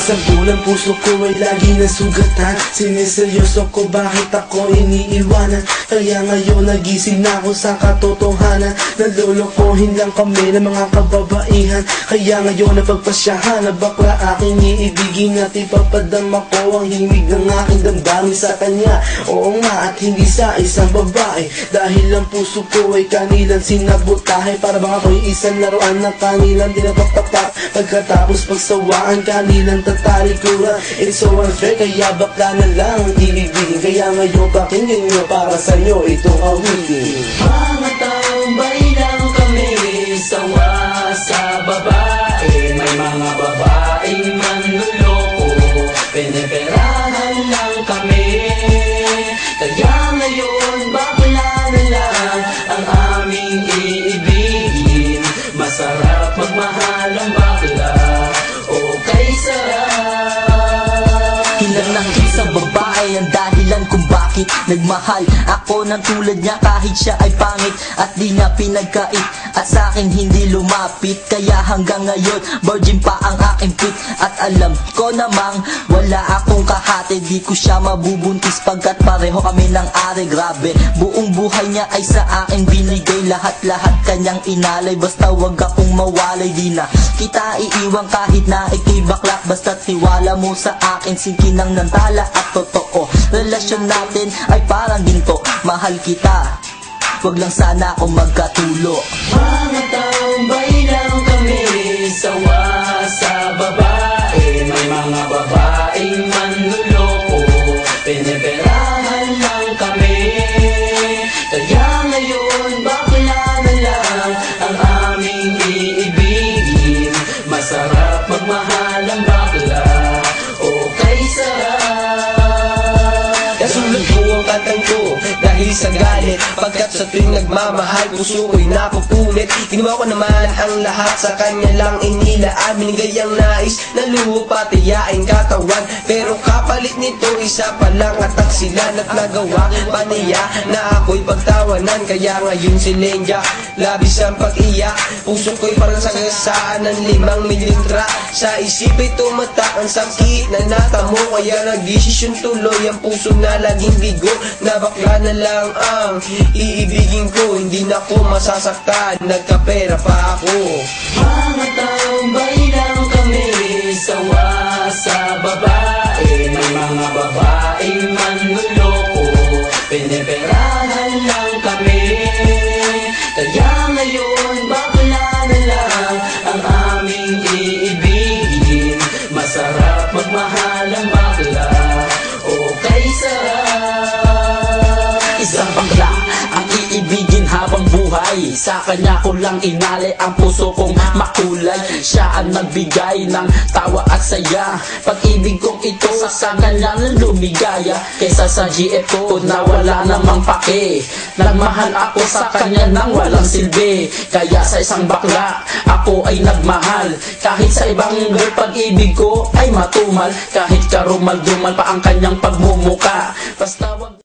Isang bulan puso ko ay lagi nasugatan. Siniseryoso ko bakit ako iniiwanan. Kaya ngayon nagising na ako sa katotohanan. Nalolokohin lang kami ng mga kababaihan. Kaya ngayon napagpasyahan na bakla aking iibigin at ipapadama ko ang himig ng aking damdamin sa kanya. Oo nga, at hindi sa isang babae, dahil ang puso ko ay kanilang sinabotahe. Para bang ako'y isang laruan na kanilang tinapaktapak. Pagkatapos pagsawaan, kanilang tatalikuran. It's so unfair, kaya bakla na lang ang iibigin. Kaya ngayon pakinggan nyo, para sa'yo itong awitin. Mga tambay lang kami, sawa sa babae. May mga babaeng manluloko, piniperahan lang kami. Kaya ngayon bakla na lang ang aming iibigin. Masarap magmahal ang bakla, okay sarap. Ilan ng isang babae ang dahilan kung bakit nagmahal ako ng tulad niya kahit siya ay pangit at di niya pinagkait at sa akin hindi lumapit. Kaya hanggang ngayon virgin pa ang aking pit at alam ko namang wala akong kahati. Di ko siya mabubuntis pagkat pareho kami ng ari. Grabe, buong buhay niya ay sa akin binigay. Lahat-lahat kanyang inalay, basta wag akong mawalay. Di na kita iiwan kahit na ikay bakla, basta't tiwala mo sa akin sinkinang ng tala at totoo. Relasyon natin ay parang ginto, mahal kita, wag lang sana akong magkatulo. Mga tambay lang kami, sawa sa babae. May mga babaeng manluloko, piniperahan lang kami. Kaya ngayon bakla na lang ang aming iibigin. Masarap magmahal ang bakla, okay sarap. Nasulat ko ang kantang ko dahil sa galit, pagkat sa tuwing nagmamahal puso ko'y napupunit. Ginawa ko naman ang lahat, sa kanya lang inilaan. Binigay ang nais na lupa, tiyain katawan. Pero kapalit nito isa pa lang atak sila. At nagawa pa niya na ako'y pagtawanan. Kaya ngayon si Lenja labis ang pag-iyak. Puso ko'y parang sagasaan ng 5 mililitra. Sa isip ay tumatak ang sakit na natamo. Kaya nagdesisyon tuloy ang puso na laging bigo, na bakla na lang ang iibigin ko. Hindi na ko masasaktan, nagkapera pa ako. Mga tambay lang kami, sawa sa babae. May mga babaeng manluloko, piniperahan lang kami. Kaya ngayon bakla na lang ang aming iibigin. Masarap magmahal ang bakla, okay sarap. Isang bakla ang iibigin habang buhay. Sa kanya ko lang inalay ang puso kong makulay. Siya ang nagbigay ng tawa at saya. Pag-ibig kong ito sa kanya na lumigaya. Kaysa sa GF ko na wala namang pake. Nagmahal ako sa kanya nang walang silbi. Kaya sa isang bakla ako ay nagmahal. Kahit sa ibang girl pag-ibig ko ay matumal. Kahit karumal-dumal pa ang kanyang pagmumuka, basta wag